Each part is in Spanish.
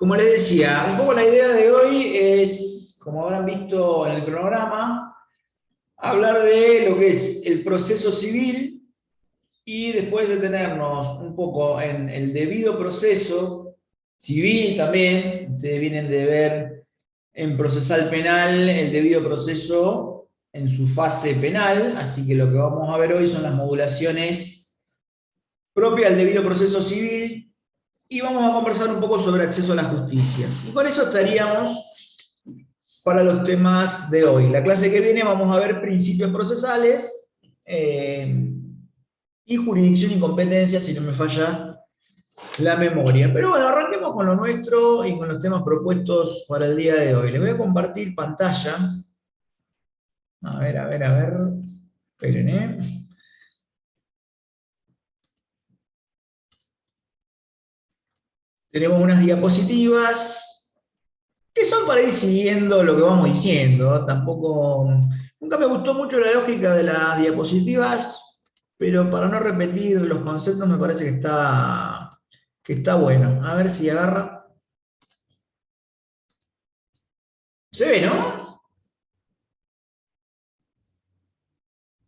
Como les decía, un poco la idea de hoy es, como habrán visto en el cronograma, hablar de lo que es el proceso civil y después detenernos un poco en el debido proceso civil también. Ustedes vienen de ver en procesal penal el debido proceso en su fase penal, así que lo que vamos a ver hoy son las modulaciones propias del debido proceso civil. Y vamos a conversar un poco sobre acceso a la justicia. Y con eso estaríamos para los temas de hoy. La clase que viene vamos a ver principios procesales y jurisdicción y competencia, si no me falla la memoria. Pero bueno, arranquemos con lo nuestro y con los temas propuestos para el día de hoy. Les voy a compartir pantalla. A ver, a ver, a ver. Esperen, Tenemos unas diapositivas que son para ir siguiendo lo que vamos diciendo. Tampoco, nunca me gustó mucho la lógica de las diapositivas, pero para no repetir los conceptos me parece que está bueno. A ver si agarra. ¿Se ve, no?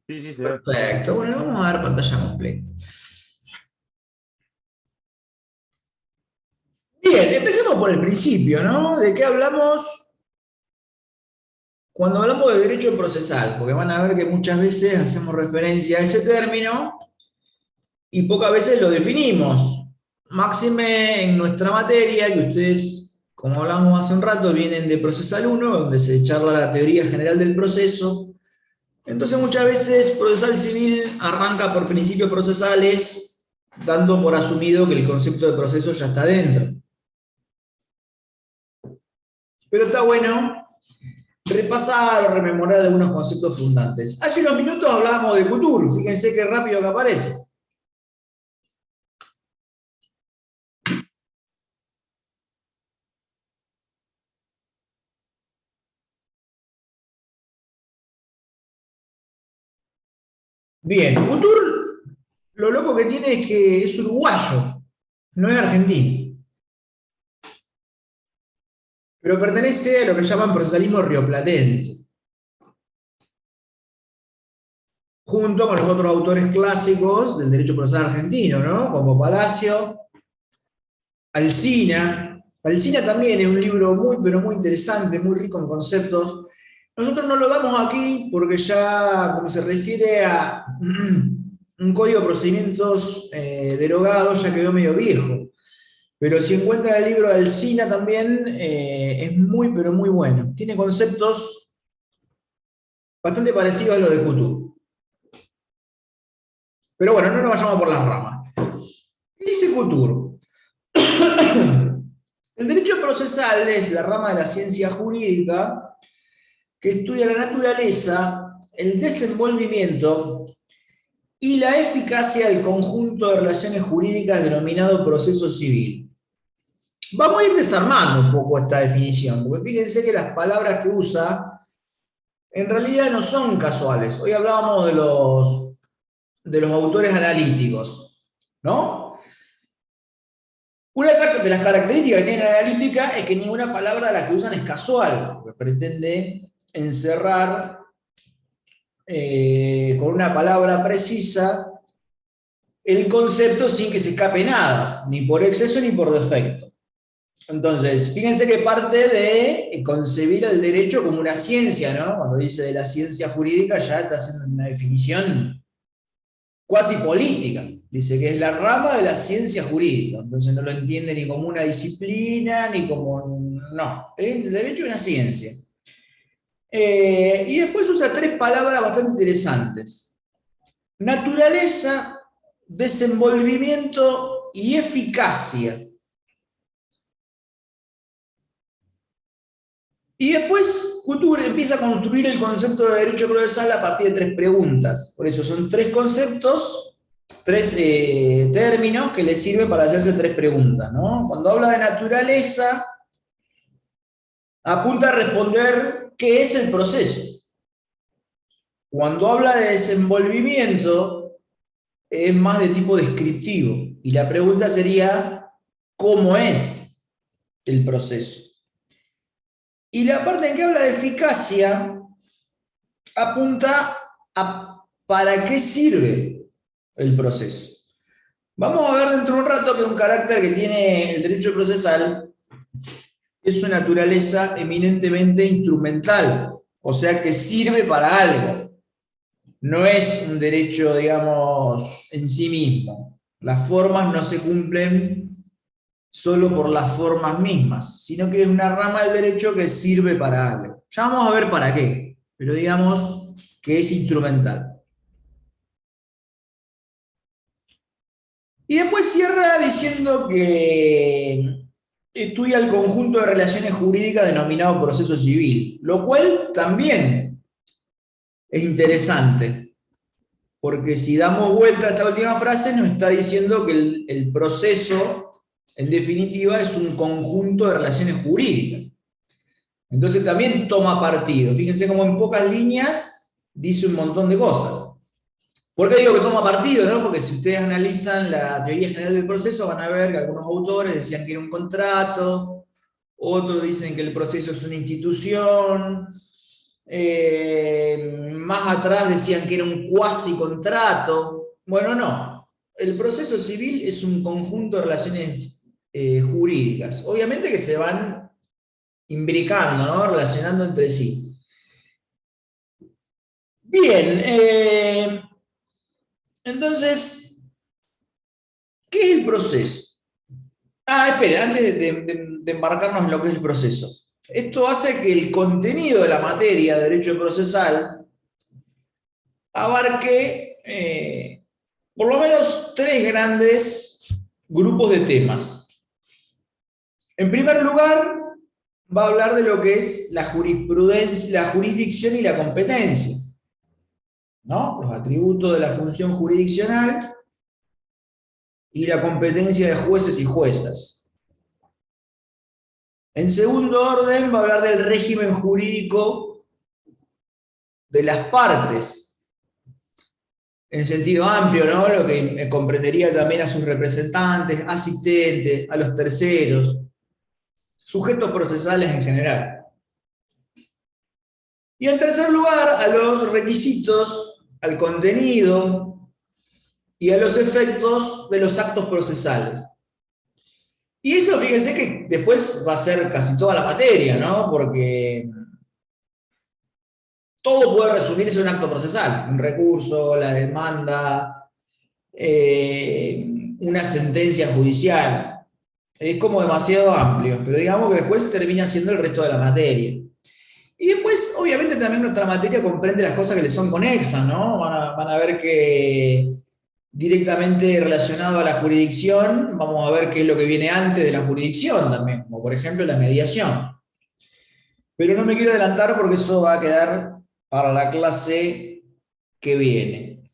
Sí, sí, se ve. Perfecto. Bueno, vamos a ver pantalla completa. Bien, empecemos por el principio, ¿no? ¿De qué hablamos cuando hablamos de derecho procesal? Porque van a ver que muchas veces hacemos referencia a ese término y pocas veces lo definimos. Máxime en nuestra materia, que ustedes, como hablamos hace un rato, vienen de Procesal 1, donde se charla la teoría general del proceso. Entonces muchas veces procesal civil arranca por principios procesales, dando por asumido que el concepto de proceso ya está dentro. Pero está bueno repasar o rememorar algunos conceptos fundantes. Hace unos minutos hablábamos de Couture, fíjense qué rápido que aparece. Bien, Couture, lo loco que tiene es que es uruguayo, no es argentino. Pero pertenece a lo que llaman procesalismo rioplatense, junto con los otros autores clásicos del derecho procesal argentino, ¿no? Como Palacio, Alsina. Alsina también es un libro muy, pero muy interesante, muy rico en conceptos. Nosotros no lo damos aquí porque ya, como se refiere a un código de procedimientos derogado, ya quedó medio viejo. Pero si encuentran el libro de Alsina también, es muy, pero muy bueno. Tiene conceptos bastante parecidos a los de Couture. Pero bueno, no nos vayamos por las ramas. ¿Qué dice Couture? El derecho procesal es la rama de la ciencia jurídica que estudia la naturaleza, el desenvolvimiento y la eficacia del conjunto de relaciones jurídicas denominado proceso civil. Vamos a ir desarmando un poco esta definición, porque fíjense que las palabras que usa en realidad no son casuales. Hoy hablábamos de los autores analíticos, ¿no? Una de las características que tiene la analítica es que ninguna palabra de la que usan es casual, porque pretende encerrar con una palabra precisa el concepto sin que se escape nada, ni por exceso ni por defecto. Entonces, fíjense que parte de concebir el derecho como una ciencia, ¿no? Cuando dice de la ciencia jurídica ya está haciendo una definición cuasi política. Dice que es la rama de la ciencia jurídica. Entonces no lo entiende ni como una disciplina, ni como... No, el derecho es una ciencia. Y después usa tres palabras bastante interesantes. Naturaleza, desenvolvimiento y eficacia. Y después Couture empieza a construir el concepto de derecho procesal a partir de tres preguntas. Por eso son tres conceptos, tres términos que le sirven para hacerse tres preguntas, ¿no? Cuando habla de naturaleza, apunta a responder qué es el proceso. Cuando habla de desenvolvimiento, es más de tipo descriptivo. Y la pregunta sería, ¿cómo es? el proceso. Y la parte en que habla de eficacia apunta a para qué sirve el proceso. Vamos a ver dentro de un rato que un carácter que tiene el derecho procesal es su naturaleza eminentemente instrumental, o sea que sirve para algo. No es un derecho, digamos, en sí mismo. Las formas no se cumplen solo por las formas mismas, sino que es una rama del derecho que sirve para algo. Ya vamos a ver para qué, pero digamos que es instrumental. Y después cierra diciendo que estudia el conjunto de relaciones jurídicas denominado proceso civil, lo cual también es interesante, porque si damos vuelta a esta última frase nos está diciendo que el proceso, en definitiva, es un conjunto de relaciones jurídicas. Entonces también toma partido. Fíjense cómo en pocas líneas dice un montón de cosas. ¿Por qué digo que toma partido? ¿No? Porque si ustedes analizan la teoría general del proceso, van a ver que algunos autores decían que era un contrato, otros dicen que el proceso es una institución, más atrás decían que era un cuasi contrato. Bueno, no. El proceso civil es un conjunto de relaciones jurídicas. Obviamente que se van imbricando, ¿no? Relacionando entre sí. Bien, entonces, ¿qué es el proceso? Espere, antes de embarcarnos en lo que es el proceso. Esto hace que el contenido de la materia de derecho procesal abarque por lo menos tres grandes grupos de temas. En primer lugar, va a hablar de lo que es la jurisprudencia, la jurisdicción y la competencia, ¿no? Los atributos de la función jurisdiccional y la competencia de jueces y juezas. En segundo orden, va a hablar del régimen jurídico de las partes, en sentido amplio, ¿no? Lo que comprendería también a sus representantes, asistentes, a los terceros, sujetos procesales en general. Y en tercer lugar, a los requisitos, al contenido y a los efectos de los actos procesales. Y eso, fíjense que después va a ser casi toda la materia, ¿no? Porque todo puede resumirse en un acto procesal, un recurso, la demanda, una sentencia judicial. Es como demasiado amplio, pero digamos que después termina siendo el resto de la materia. Y después, obviamente, también nuestra materia comprende las cosas que le son conexas, ¿no? Van a ver que directamente relacionado a la jurisdicción, vamos a ver qué es lo que viene antes de la jurisdicción también, como por ejemplo la mediación. Pero no me quiero adelantar porque eso va a quedar para la clase que viene.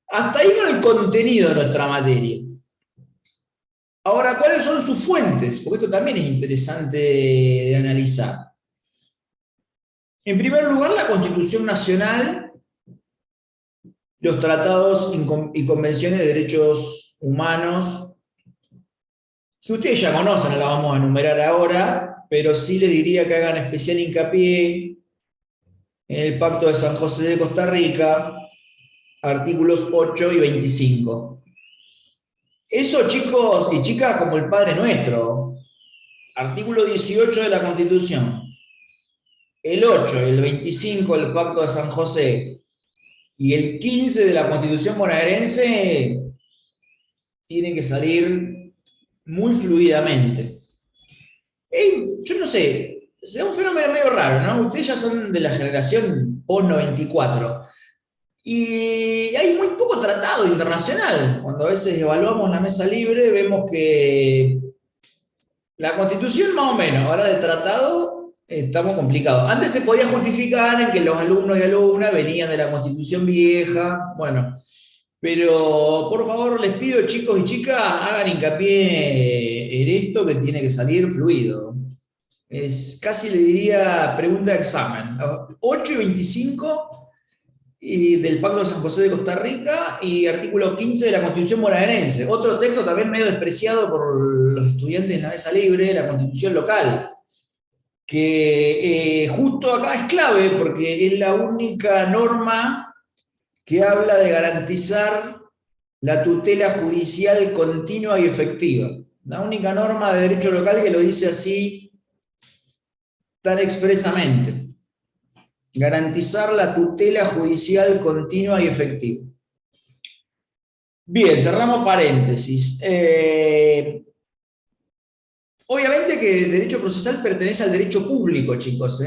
Hasta ahí con el contenido de nuestra materia. Ahora, ¿cuáles son sus fuentes? Porque esto también es interesante de analizar. En primer lugar, la Constitución Nacional, los tratados y convenciones de derechos humanos, que ustedes ya conocen, no la vamos a enumerar ahora, pero sí les diría que hagan especial hincapié en el Pacto de San José de Costa Rica, artículos 8 y 25. Eso, chicos y chicas, como el Padre Nuestro. Artículo 18 de la Constitución. El 8 y el 25 del Pacto de San José y el 15 de la Constitución bonaerense tienen que salir muy fluidamente. Yo no sé, es un fenómeno medio raro, ¿no? Ustedes ya son de la generación post-94. Y hay muy poco tratado internacional. Cuando a veces evaluamos la mesa libre, vemos que la Constitución más o menos, ahora de tratado estamos complicados. Antes se podía justificar en que los alumnos y alumnas venían de la Constitución vieja, bueno, pero por favor les pido, chicos y chicas, hagan hincapié en esto que tiene que salir fluido. Es casi le diría pregunta de examen. 8 y 25 y del Pacto de San José de Costa Rica y artículo 15 de la Constitución bonaerense. Otro texto también medio despreciado por los estudiantes en la mesa libre, la Constitución local, que justo acá es clave porque es la única norma que habla de garantizar la tutela judicial continua y efectiva. La única norma de derecho local que lo dice así tan expresamente. Garantizar la tutela judicial continua y efectiva. Bien, cerramos paréntesis. Obviamente que el derecho procesal pertenece al derecho público, chicos,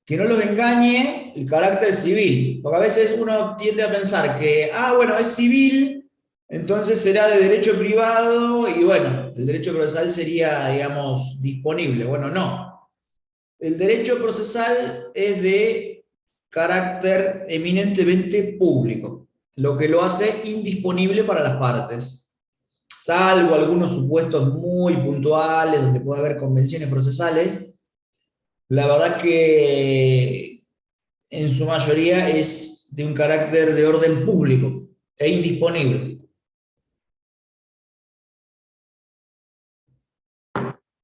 que no los engañe el carácter civil, porque a veces uno tiende a pensar que, bueno, es civil, entonces será de derecho privado, y bueno, el derecho procesal sería, digamos, disponible. Bueno, no. El derecho procesal es de carácter eminentemente público, lo que lo hace indisponible para las partes, salvo algunos supuestos muy puntuales donde puede haber convenciones procesales. La verdad que en su mayoría es de un carácter de orden público e indisponible.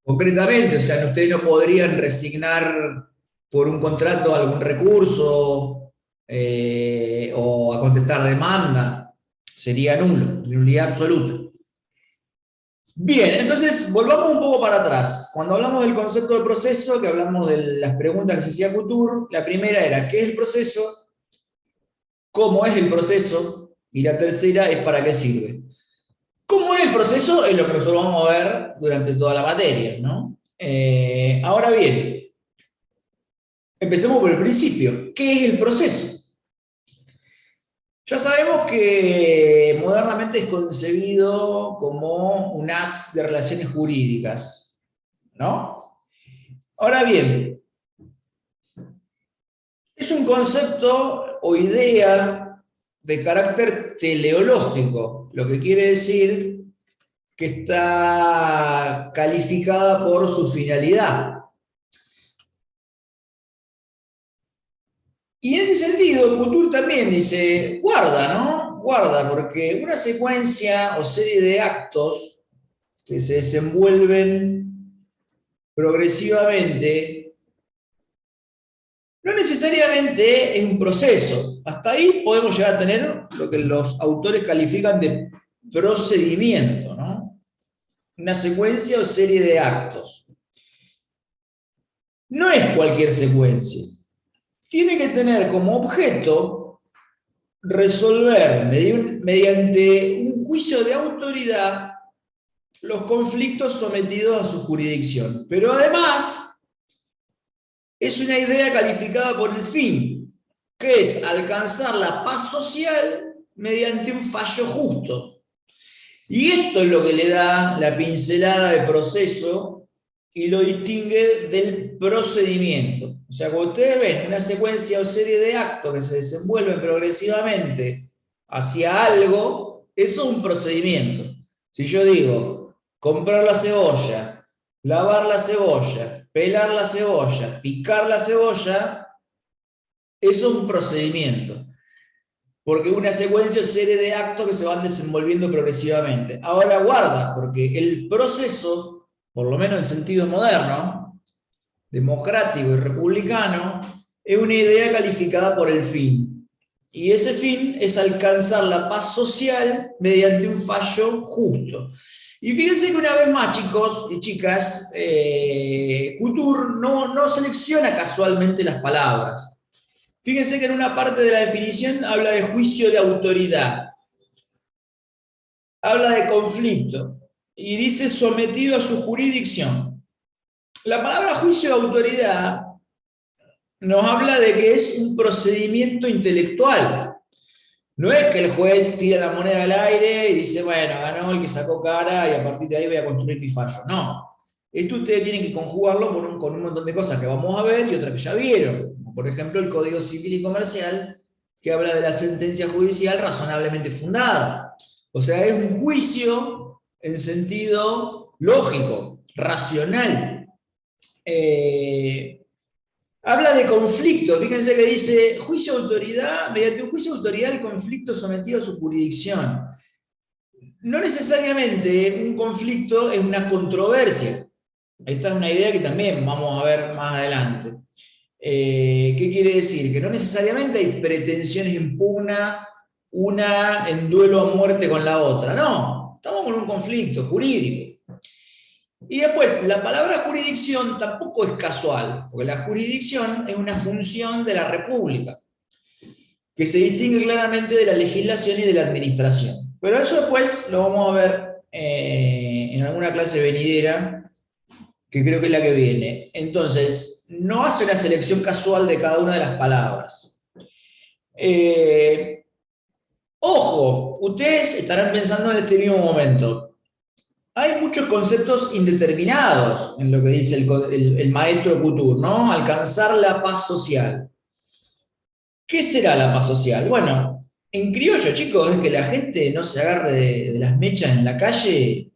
Concretamente, o sea, ustedes no podrían resignar por un contrato algún recurso o a contestar demanda. Sería nulo, nulidad absoluta. Bien, entonces volvamos un poco para atrás. Cuando hablamos del concepto de proceso, que hablamos de las preguntas que se hacía Couture, la primera era ¿qué es el proceso? ¿Cómo es el proceso? Y la tercera es ¿para qué sirve? ¿Cómo es el proceso? Es lo que nosotros vamos a ver durante toda la materia, ¿no? Ahora bien, empecemos por el principio. ¿Qué es el proceso? Ya sabemos que modernamente es concebido como un haz de relaciones jurídicas, ¿no? Ahora bien, es un concepto o idea de carácter teleológico, lo que quiere decir que está calificada por su finalidad. Y en este sentido, Couture también dice, guarda, ¿no? Guarda, porque una secuencia o serie de actos que se desenvuelven progresivamente no necesariamente es un proceso. Hasta ahí podemos llegar a tener lo que los autores califican de procedimiento, ¿no? Una secuencia o serie de actos. No es cualquier secuencia. Tiene que tener como objeto resolver mediante un juicio de autoridad los conflictos sometidos a su jurisdicción. Pero además es una idea calificada por el fin, que es alcanzar la paz social mediante un fallo justo. Y esto es lo que le da la pincelada de proceso y lo distingue del procedimiento. O sea, cuando ustedes ven una secuencia o serie de actos que se desenvuelven progresivamente hacia algo, eso es un procedimiento. Si yo digo, comprar la cebolla, lavar la cebolla, pelar la cebolla, picar la cebolla, eso es un procedimiento. Porque es una secuencia o serie de actos que se van desenvolviendo progresivamente. Ahora guarda, porque el proceso, por lo menos en sentido moderno, democrático y republicano, es una idea calificada por el fin. Y ese fin es alcanzar la paz social mediante un fallo justo. Y fíjense que una vez más, chicos y chicas, Couture no selecciona casualmente las palabras. Fíjense que en una parte de la definición habla de juicio de autoridad, habla de conflicto y dice sometido a su jurisdicción. La palabra juicio de autoridad nos habla de que es un procedimiento intelectual. No es que el juez tira la moneda al aire y dice, bueno, ganó el que sacó cara y a partir de ahí voy a construir mi fallo. No. Esto ustedes tienen que conjugarlo con un montón de cosas que vamos a ver y otras que ya vieron. Como por ejemplo, el Código Civil y Comercial, que habla de la sentencia judicial razonablemente fundada. O sea, es un juicio en sentido lógico, racional. Habla de conflicto, fíjense que dice, juicio de autoridad, mediante un juicio de autoridad el conflicto sometido a su jurisdicción. No necesariamente un conflicto es una controversia. Esta es una idea que también vamos a ver más adelante. ¿Qué quiere decir? Que no necesariamente hay pretensiones en pugna, una en duelo a muerte con la otra. No, estamos con un conflicto jurídico. Y después, la palabra jurisdicción tampoco es casual, porque la jurisdicción es una función de la República, que se distingue claramente de la legislación y de la administración. Pero eso después lo vamos a ver en alguna clase venidera, que creo que es la que viene. Entonces, no hace una selección casual de cada una de las palabras. Ojo, ustedes estarán pensando en este mismo momento. Hay muchos conceptos indeterminados en lo que dice el maestro Couture, ¿no? Alcanzar la paz social. ¿Qué será la paz social? Bueno, en criollo, chicos, es que la gente no se agarre de las mechas en la calle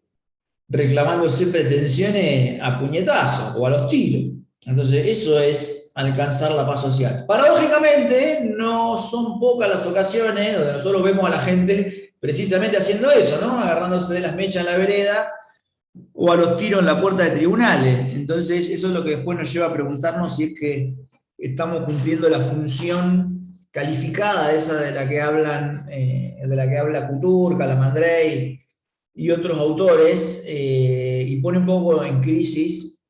reclamándose pretensiones a puñetazos o a los tiros. Entonces, eso es alcanzar la paz social. Paradójicamente, no son pocas las ocasiones donde nosotros vemos a la gente precisamente haciendo eso, ¿no? Agarrándose de las mechas en la vereda o a los tiros en la puerta de tribunales. Entonces, eso es lo que después nos lleva a preguntarnos si es que estamos cumpliendo la función calificada, esa de la que habla Couture, Calamandrei y otros autores, y pone un poco en crisis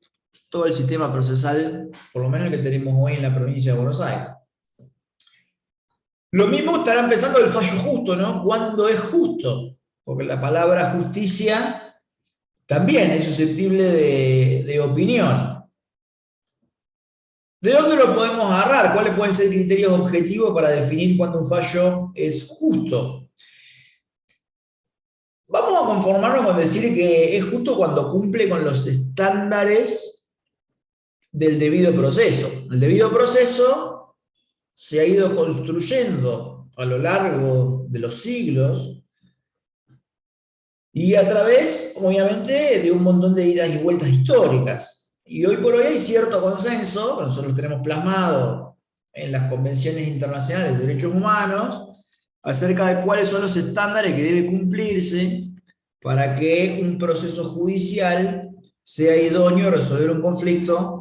todo el sistema procesal, por lo menos el que tenemos hoy en la provincia de Buenos Aires. Lo mismo estará empezando el fallo justo, ¿no? ¿Cuándo es justo? Porque la palabra justicia también es susceptible de opinión. ¿De dónde lo podemos agarrar? ¿Cuáles pueden ser criterios objetivos para definir cuándo un fallo es justo? Vamos a conformarnos con decir que es justo cuando cumple con los estándares del debido proceso. El debido proceso se ha ido construyendo a lo largo de los siglos y a través, obviamente, de un montón de idas y vueltas históricas. Y hoy por hoy hay cierto consenso, que nosotros tenemos plasmado en las convenciones internacionales de derechos humanos, acerca de cuáles son los estándares que debe cumplirse para que un proceso judicial sea idóneo a resolver un conflicto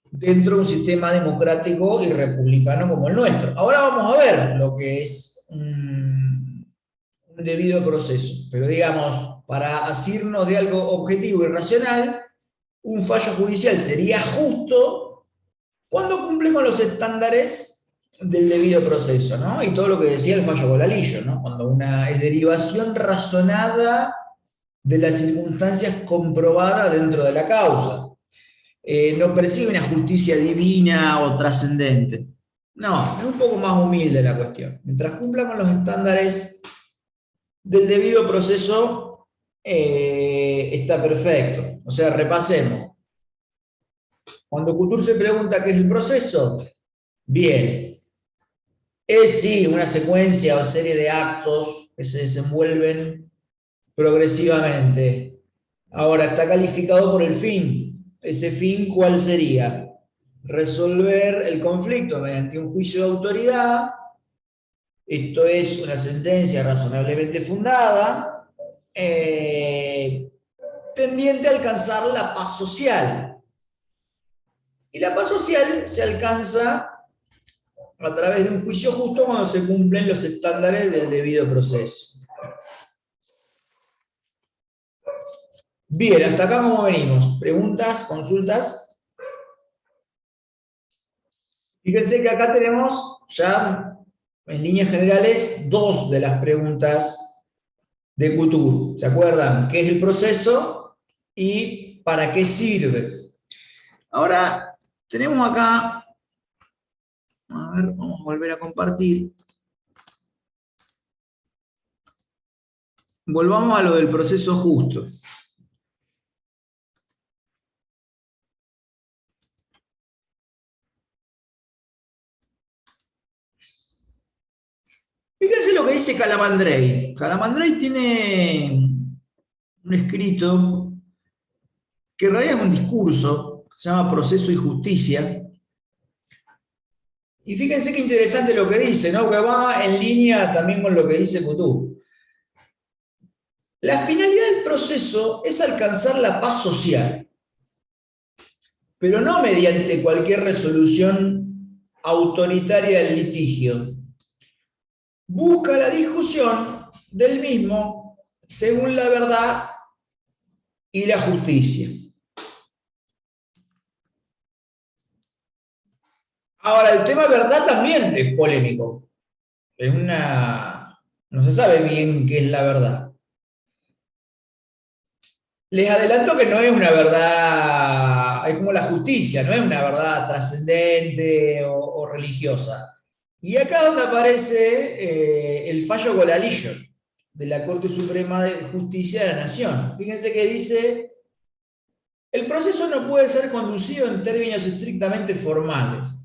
dentro de un sistema democrático y republicano como el nuestro. Ahora vamos a ver lo que es un debido proceso, pero digamos, para asirnos de algo objetivo y racional, un fallo judicial sería justo cuando cumple con los estándares del debido proceso, ¿no? Y todo lo que decía el fallo Colalillo, ¿no? Cuando una es derivación razonada de las circunstancias comprobadas dentro de la causa. No persigue una justicia divina o trascendente. No, es un poco más humilde la cuestión. Mientras cumpla con los estándares del debido proceso, está perfecto. O sea, repasemos. Cuando Couture se pregunta qué es el proceso, bien, es sí una secuencia o serie de actos que se desenvuelven progresivamente. Ahora, está calificado por el fin. ¿Ese fin cuál sería? Resolver el conflicto mediante un juicio de autoridad. Esto es una sentencia razonablemente fundada, tendiente a alcanzar la paz social. Y la paz social se alcanza a través de un juicio justo cuando se cumplen los estándares del debido proceso. Bien, hasta acá cómo venimos. ¿Preguntas? ¿Consultas? Fíjense que acá tenemos ya, en líneas generales, dos de las preguntas de Couture. ¿Se acuerdan? ¿Qué es el proceso y para qué sirve? Ahora, tenemos acá, a ver, vamos a volver a compartir. Volvamos a lo del proceso justo. Fíjense lo que dice Calamandrei. Calamandrei tiene un escrito que en realidad es un discurso, se llama Proceso y Justicia, Y fíjense qué interesante lo que dice, ¿no? Que va en línea también con lo que dice Coutu. La finalidad del proceso es alcanzar la paz social, pero no mediante cualquier resolución autoritaria del litigio. Busca la discusión del mismo según la verdad y la justicia. Ahora, el tema verdad también es polémico. No se sabe bien qué es la verdad. Les adelanto que no es una verdad, es como la justicia, no es una verdad trascendente o religiosa. Y acá donde aparece el fallo Golalillo de la Corte Suprema de Justicia de la Nación. Fíjense que dice: el proceso no puede ser conducido en términos estrictamente formales.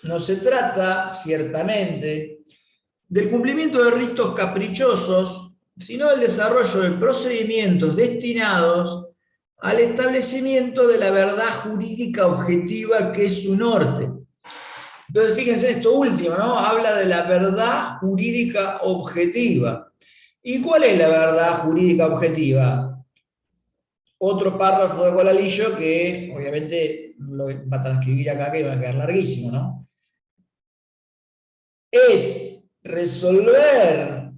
No se trata, ciertamente, del cumplimiento de ritos caprichosos, sino del desarrollo de procedimientos destinados al establecimiento de la verdad jurídica objetiva que es su norte. Entonces, fíjense esto último, ¿no? Habla de la verdad jurídica objetiva. ¿Y cuál es la verdad jurídica objetiva? Otro párrafo de Golalillo que obviamente lo va a transcribir acá, que va a quedar larguísimo, ¿no? Es resolver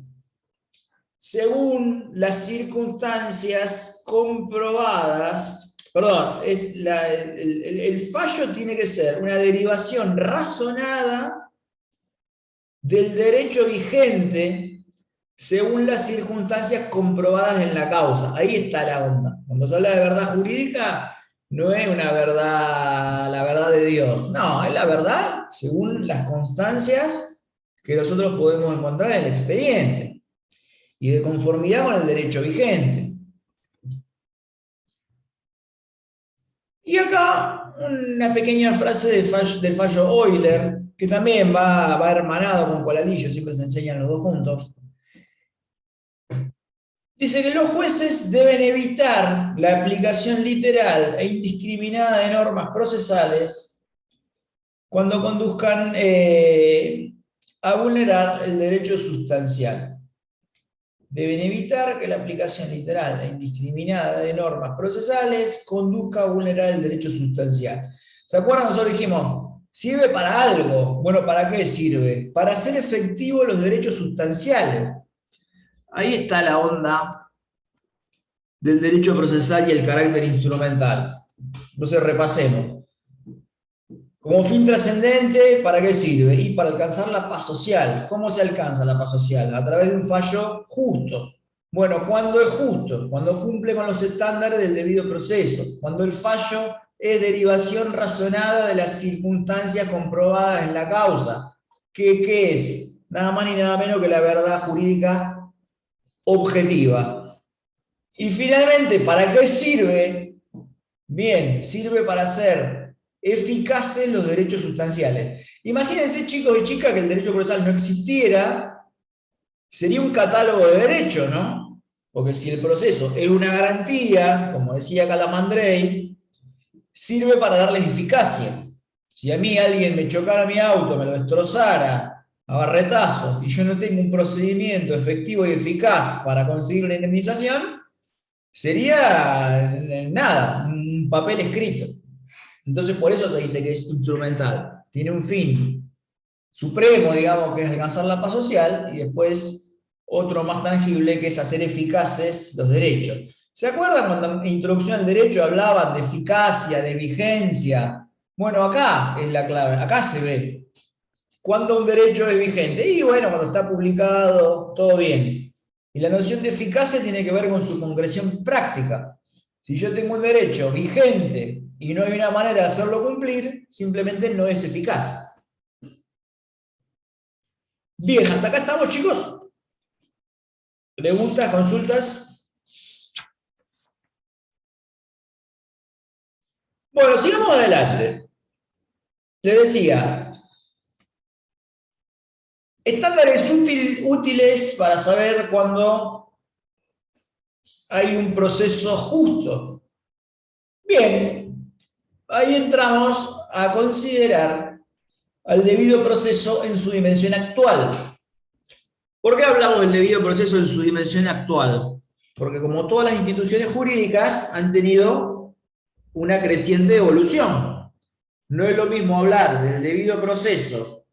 según las circunstancias comprobadas, perdón, el fallo tiene que ser una derivación razonada del derecho vigente según las circunstancias comprobadas en la causa. Ahí está la onda. Cuando se habla de verdad jurídica, no es una verdad, la verdad de Dios. No, es la verdad según las constancias que nosotros podemos encontrar en el expediente y de conformidad con el derecho vigente. Y acá una pequeña frase del fallo Euler, que también va hermanado con Golalillo, siempre se enseñan los dos juntos. Dice que los jueces deben evitar la aplicación literal e indiscriminada de normas procesales cuando conduzcan a vulnerar el derecho sustancial. Deben evitar que la aplicación literal e indiscriminada de normas procesales conduzca a vulnerar el derecho sustancial. ¿Se acuerdan? Nosotros dijimos, sirve para algo. Bueno, ¿para qué sirve? Para hacer efectivos los derechos sustanciales. Ahí está la onda del derecho procesal y el carácter instrumental. Entonces repasemos. Como fin trascendente, ¿para qué sirve? Y para alcanzar la paz social. ¿Cómo se alcanza la paz social? A través de un fallo justo. Bueno, ¿cuándo es justo? Cuando cumple con los estándares del debido proceso. Cuando el fallo es razonada de las circunstancias comprobadas en la causa. ¿Qué es? Nada más ni nada menos que la verdad jurídica objetiva. Y finalmente, ¿para qué sirve? Bien, sirve para hacer eficaces los derechos sustanciales. Imagínense, chicos y chicas, que el derecho procesal no existiera, sería un catálogo de derechos, ¿no? Porque si el proceso es una garantía, como decía Calamandrei, sirve para darles eficacia. Si a mí alguien me chocara mi auto, me lo destrozara a barretazos, y yo no tengo un procedimiento efectivo y eficaz para conseguir una indemnización, sería nada, un papel escrito. Entonces por eso se dice que es instrumental. Tiene un fin supremo, digamos, que es alcanzar la paz social, y después otro más tangible, que es hacer eficaces los derechos. ¿Se acuerdan cuando en Introducción al Derecho hablaban de eficacia, de vigencia? Bueno, acá es la clave, acá se ve. ¿Cuándo un derecho es vigente? Y bueno, cuando está publicado, todo bien. Y la noción de eficacia tiene que ver con su concreción práctica. Si yo tengo un derecho vigente y no hay una manera de hacerlo cumplir, simplemente no es eficaz. Bien, hasta acá estamos, chicos. ¿Preguntas, consultas? Bueno, sigamos adelante. Les decía, estándares útiles para saber cuándo hay un proceso justo. Bien, ahí entramos a considerar al debido proceso en su dimensión actual. ¿Por qué hablamos del debido proceso en su dimensión actual? Porque como todas las instituciones jurídicas han tenido una creciente evolución. No es lo mismo hablar del debido proceso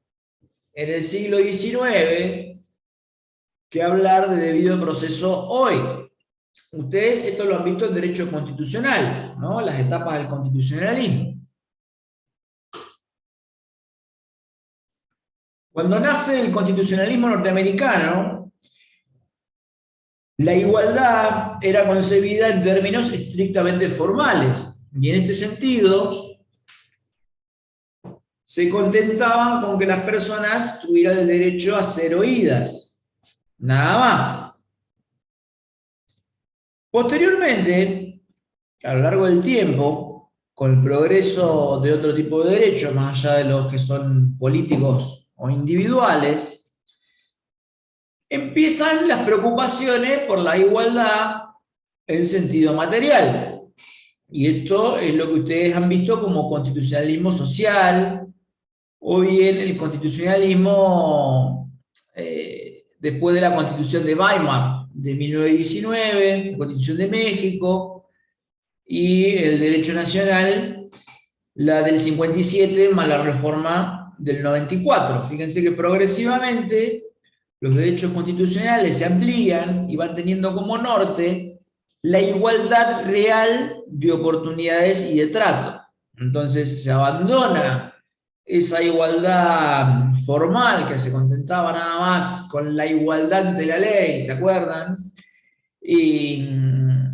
en el siglo XIX que hablar de debido proceso hoy. Ustedes esto lo han visto en derecho constitucional, ¿no? Las etapas del constitucionalismo. Cuando nace el constitucionalismo norteamericano, la igualdad era concebida en términos estrictamente formales. Y en este sentido, se contentaban con que las personas tuvieran el derecho a ser oídas. Nada más. Posteriormente, a lo largo del tiempo, con el progreso de otro tipo de derechos, más allá de los que son políticos o individuales, empiezan las preocupaciones por la igualdad en sentido material. Y esto es lo que ustedes han visto como constitucionalismo social, o bien el constitucionalismo después de la Constitución de Weimar de 1919, la Constitución de México, y el derecho nacional, la del 57 más la reforma del 94. Fíjense que progresivamente los derechos constitucionales se amplían y van teniendo como norte la igualdad real de oportunidades y de trato. Entonces se abandona esa igualdad formal que se contentaba nada más con la igualdad de la ley, ¿se acuerdan? Y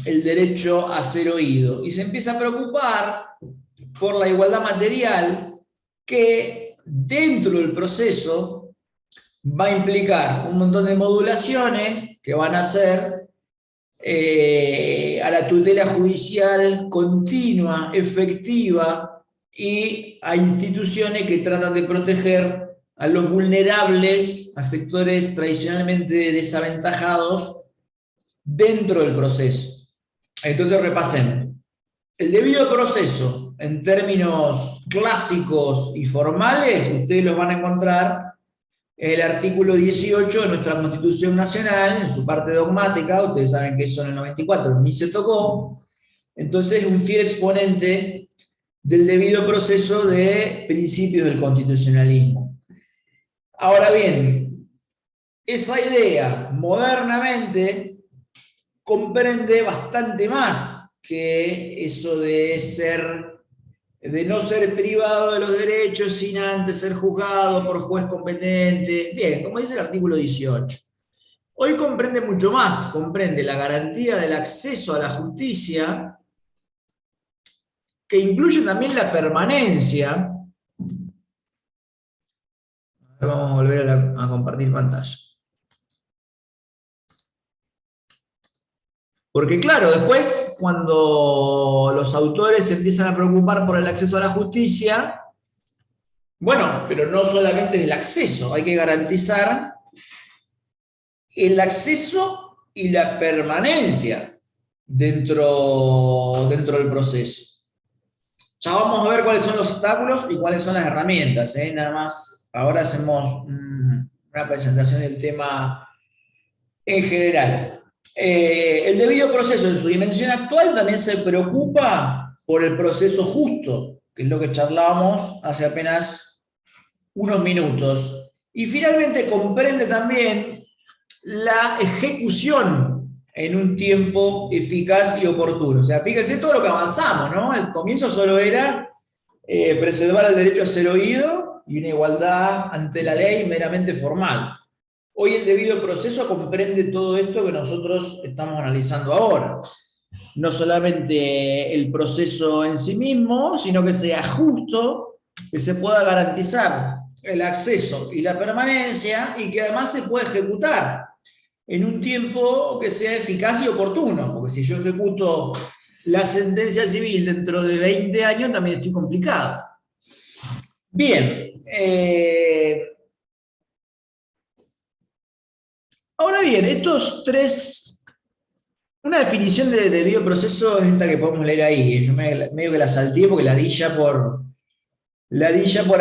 el derecho a ser oído. Y se empieza a preocupar por la igualdad material que dentro del proceso va a implicar un montón de modulaciones que van a ser a la tutela judicial continua, efectiva, y a instituciones que tratan de proteger a los vulnerables, a sectores tradicionalmente desaventajados dentro del proceso. Entonces repasemos. El debido proceso, en términos clásicos y formales, ustedes los van a encontrar en el artículo 18 de nuestra Constitución Nacional, en su parte dogmática. Ustedes saben que eso en el 94 ni se tocó. Entonces es un fiel exponente del debido proceso de principios del constitucionalismo. Ahora bien, esa idea modernamente comprende bastante más que eso de no ser privado de los derechos sin antes ser juzgado por juez competente. Bien, como dice el artículo 18. Hoy comprende mucho más, comprende la garantía del acceso a la justicia, que incluye también la permanencia. Vamos a volver a compartir pantalla. Porque claro, después cuando los autores se empiezan a preocupar por el acceso a la justicia, bueno, pero no solamente es el acceso, hay que garantizar el acceso y la permanencia dentro del proceso. Ya vamos a ver cuáles son los obstáculos y cuáles son las herramientas. Nada más, ahora hacemos una presentación del tema en general. El debido proceso en su dimensión actual también se preocupa por el proceso justo, que es lo que charlábamos hace apenas unos minutos. Y finalmente comprende también la ejecución en un tiempo eficaz y oportuno. O sea, fíjense todo lo que avanzamos, ¿no? Al comienzo solo era preservar el derecho a ser oído y una igualdad ante la ley meramente formal. Hoy el debido proceso comprende todo esto que nosotros estamos analizando ahora. No solamente el proceso en sí mismo, sino que sea justo, que se pueda garantizar el acceso y la permanencia, y que además se pueda ejecutar en un tiempo que sea eficaz y oportuno. Porque si yo ejecuto la sentencia civil dentro de 20 años, también estoy complicado. Bien. Ahora bien, estos tres, una definición de debido proceso es esta que podemos leer ahí. Yo medio que la salteé porque la di ya por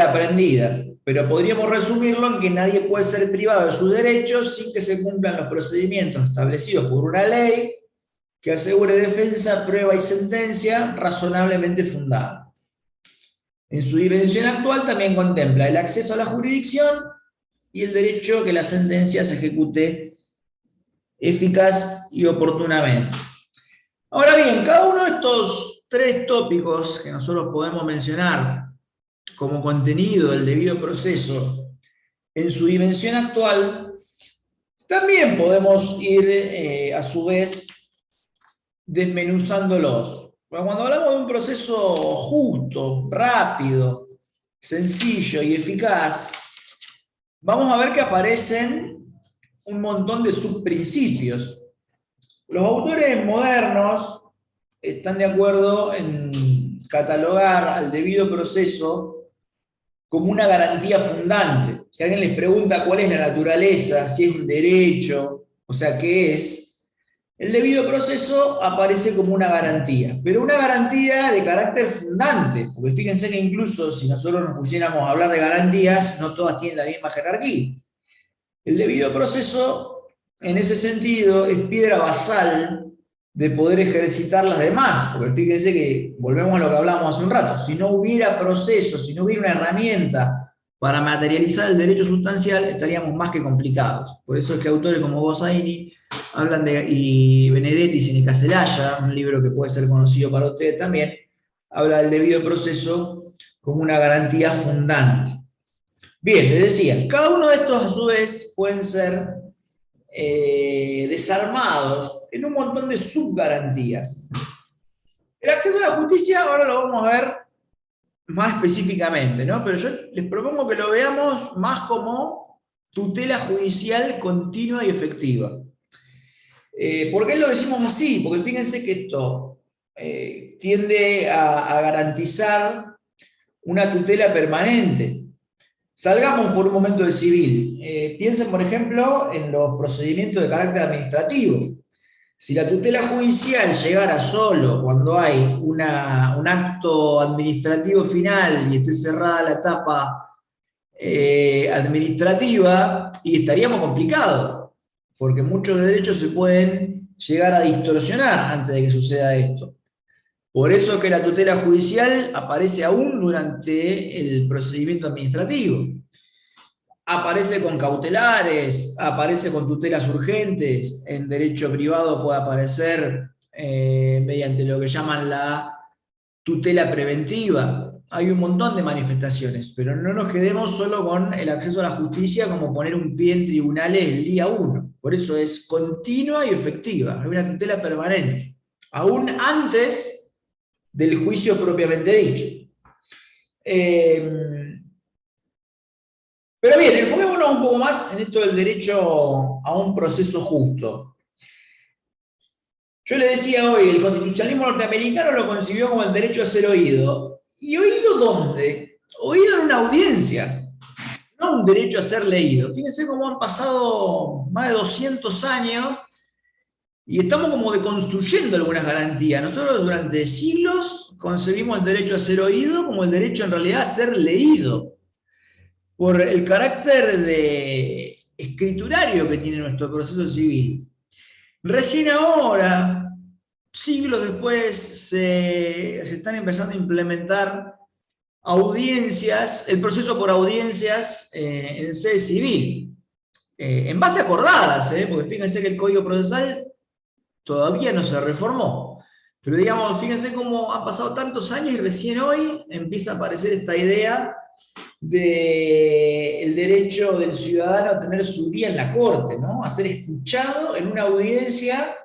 aprendida. pero podríamos resumirlo en que nadie puede ser privado de sus derechos sin que se cumplan los procedimientos establecidos por una ley que asegure defensa, prueba y sentencia razonablemente fundada. En su dimensión actual también contempla el acceso a la jurisdicción y el derecho a que la sentencia se ejecute eficaz y oportunamente. Ahora bien, cada uno de estos tres tópicos que nosotros podemos mencionar como contenido del debido proceso en su dimensión actual, también podemos ir a su vez desmenuzándolos. Bueno, cuando hablamos de un proceso justo, rápido, sencillo y eficaz, vamos a ver que aparecen un montón de subprincipios. Los autores modernos están de acuerdo en catalogar al debido proceso como una garantía fundante. Si alguien les pregunta cuál es la naturaleza, si es un derecho, o sea, qué es, el debido proceso aparece como una garantía, pero una garantía de carácter fundante, porque fíjense que incluso si nosotros nos pusiéramos a hablar de garantías, no todas tienen la misma jerarquía. El debido proceso, en ese sentido, es piedra basal de poder ejercitar las demás, porque fíjense que, volvemos a lo que hablábamos hace un rato, si no hubiera proceso, si no hubiera una herramienta para materializar el derecho sustancial, estaríamos más que complicados. Por eso es que autores como Gossaini hablan de, y Benedetti, Seneca Celaya, un libro que puede ser conocido para ustedes también, habla del debido proceso como una garantía fundante. Bien, les decía, cada uno de estos a su vez pueden ser desarmados en un montón de subgarantías. El acceso a la justicia ahora lo vamos a ver más específicamente, ¿no? Pero yo les propongo que lo veamos más como tutela judicial continua y efectiva. ¿Por qué lo decimos así? Porque fíjense que esto tiende a garantizar una tutela permanente. Salgamos por un momento del civil. Piensen, por ejemplo, en los procedimientos de carácter administrativo. Si la tutela judicial llegara solo cuando hay un acto administrativo final y esté cerrada la etapa administrativa, y estaríamos complicados, porque muchos derechos se pueden llegar a distorsionar antes de que suceda esto. Por eso que la tutela judicial aparece aún durante el procedimiento administrativo. Aparece con cautelares, aparece con tutelas urgentes, en derecho privado puede aparecer mediante lo que llaman la tutela preventiva. Hay un montón de manifestaciones, pero no nos quedemos solo con el acceso a la justicia como poner un pie en tribunales el día 1. Por eso es continua y efectiva, hay una tutela permanente, aún antes del juicio propiamente dicho. Pero bien, enfoquémonos un poco más en esto del derecho a un proceso justo. Yo le decía hoy, el constitucionalismo norteamericano lo concibió como el derecho a ser oído. ¿Y oído dónde? Oído en una audiencia, no un derecho a ser leído. Fíjense cómo han pasado más de 200 años y estamos como deconstruyendo algunas garantías. Nosotros durante siglos concebimos el derecho a ser oído como el derecho en realidad a ser leído, por el carácter de escriturario que tiene nuestro proceso civil. Recién ahora, siglos después, se están empezando a implementar audiencias, el proceso por audiencias en sede civil, en base acordadas, porque fíjense que el Código Procesal todavía no se reformó. Pero digamos, fíjense cómo han pasado tantos años y recién hoy empieza a aparecer esta idea del derecho del ciudadano a tener su día en la corte, ¿no? A ser escuchado en una audiencia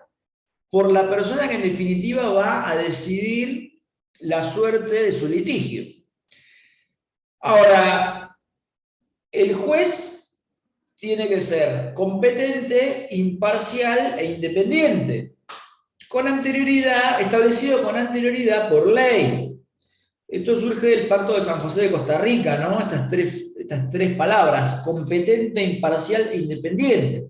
por la persona que en definitiva va a decidir la suerte de su litigio. Ahora, el juez tiene que ser competente, imparcial e independiente, con anterioridad, establecido con anterioridad por ley. Esto surge del Pacto de San José de Costa Rica, ¿no? Estas tres palabras, competente, imparcial e independiente.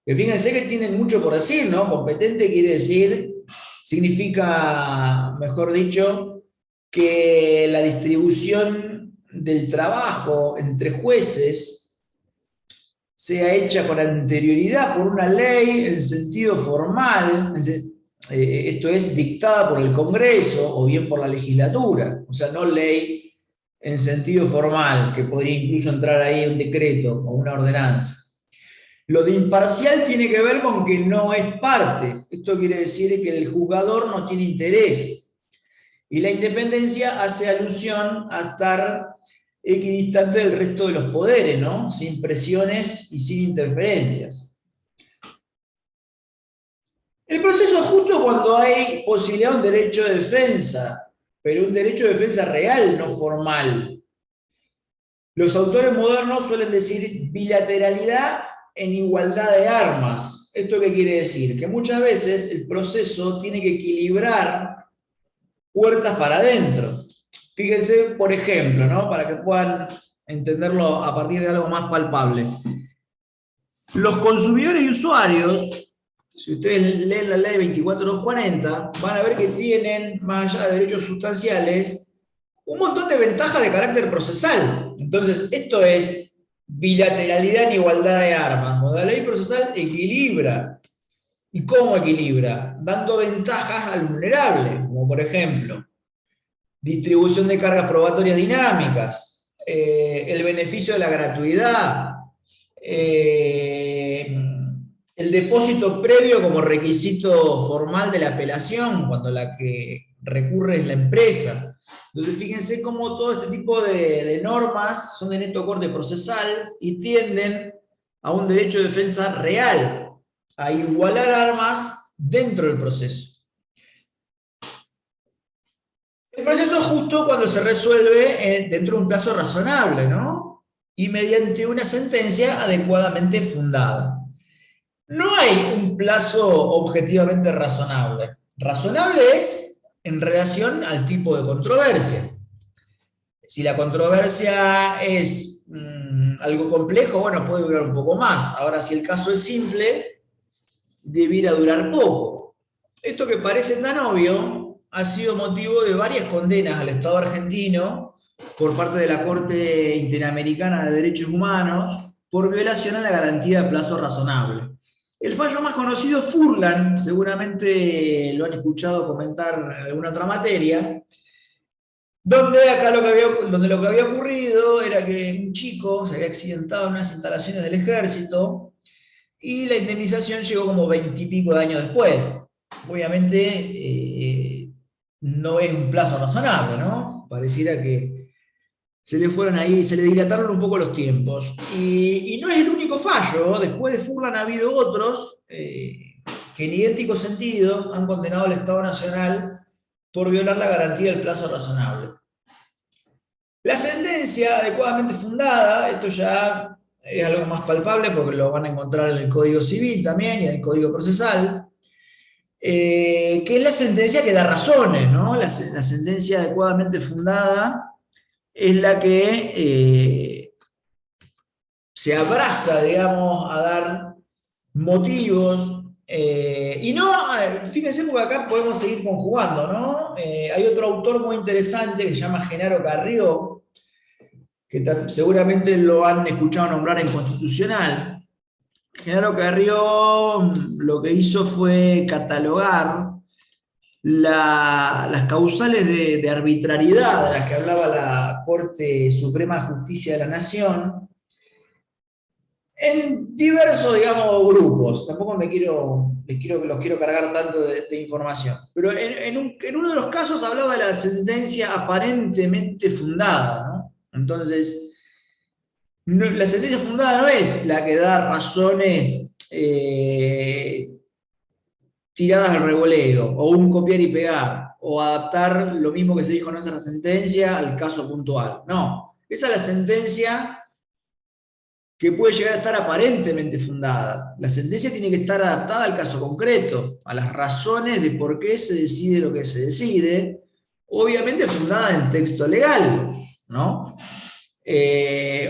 Que fíjense que tienen mucho por decir, ¿no? Competente quiere decir, significa, mejor dicho, que la distribución del trabajo entre jueces sea hecha con anterioridad por una ley en sentido formal, esto es, dictada por el Congreso o bien por la legislatura, o sea, no ley en sentido formal, que podría incluso entrar ahí un decreto o una ordenanza. Lo de imparcial tiene que ver con que no es parte. Esto quiere decir que el juzgador no tiene interés. Y la independencia hace alusión a estar equidistante del resto de los poderes, ¿no? Sin presiones y sin interferencias. El proceso es justo cuando hay posibilidad de un derecho de defensa, pero un derecho de defensa real, no formal. Los autores modernos suelen decir bilateralidad en igualdad de armas. ¿Esto qué quiere decir? Que muchas veces el proceso tiene que equilibrar puertas para adentro. Fíjense, por ejemplo, ¿no? Para que puedan entenderlo a partir de algo más palpable. Los consumidores y usuarios, si ustedes leen la ley 24240, van a ver que tienen, más allá de derechos sustanciales, un montón de ventajas de carácter procesal. Entonces, esto es bilateralidad en igualdad de armas. La ley procesal equilibra. ¿Y cómo equilibra? Dando ventajas al vulnerable, como por ejemplo, distribución de cargas probatorias dinámicas, el beneficio de la gratuidad, el depósito previo como requisito formal de la apelación, cuando la que recurre es la empresa. Entonces, fíjense cómo todo este tipo de normas son de neto corte procesal y tienden a un derecho de defensa real, a igualar armas dentro del proceso. El proceso es justo cuando se resuelve dentro de un plazo razonable, ¿no? Y mediante una sentencia adecuadamente fundada. No hay un plazo objetivamente razonable. Razonable es en relación al tipo de controversia. Si la controversia es algo complejo, bueno, puede durar un poco más. Ahora, si el caso es simple, debiera durar poco. Esto que parece tan obvio ha sido motivo de varias condenas al Estado argentino por parte de la Corte Interamericana de Derechos Humanos por violación a la garantía de plazo razonable. El fallo más conocido es Furlan, seguramente lo han escuchado comentar en alguna otra materia, donde acá lo que había ocurrido era que un chico se había accidentado en unas instalaciones del ejército y la indemnización llegó como 20 y pico de años después. Obviamente no es un plazo razonable, ¿no? Pareciera que se le fueron ahí, se le dilataron un poco los tiempos. Y no es el único fallo. Después de Furlan ha habido otros que en idéntico sentido han condenado al Estado Nacional por violar la garantía del plazo razonable. La sentencia adecuadamente fundada, esto ya es algo más palpable porque lo van a encontrar en el Código Civil también y en el Código Procesal, que es la sentencia que da razones, ¿no? La sentencia adecuadamente fundada es la que se abraza, digamos, a dar motivos, y no, fíjense porque acá podemos seguir conjugando, ¿no? Hay otro autor muy interesante que se llama Genaro Carrió, que seguramente lo han escuchado nombrar en Constitucional. Genaro Carrió lo que hizo fue catalogar las causales de arbitrariedad de las que hablaba la Corte Suprema de Justicia de la Nación en diversos, digamos, grupos. Tampoco los quiero cargar tanto de información. Pero en uno de los casos hablaba de la sentencia aparentemente fundada, ¿no? Entonces, la sentencia fundada no es la que da razones tiradas al revoleo, o un copiar y pegar, o adaptar lo mismo que se dijo en otra sentencia al caso puntual. No, esa es la sentencia que puede llegar a estar aparentemente fundada. La sentencia tiene que estar adaptada al caso concreto, a las razones de por qué se decide lo que se decide, obviamente fundada en texto legal, ¿no?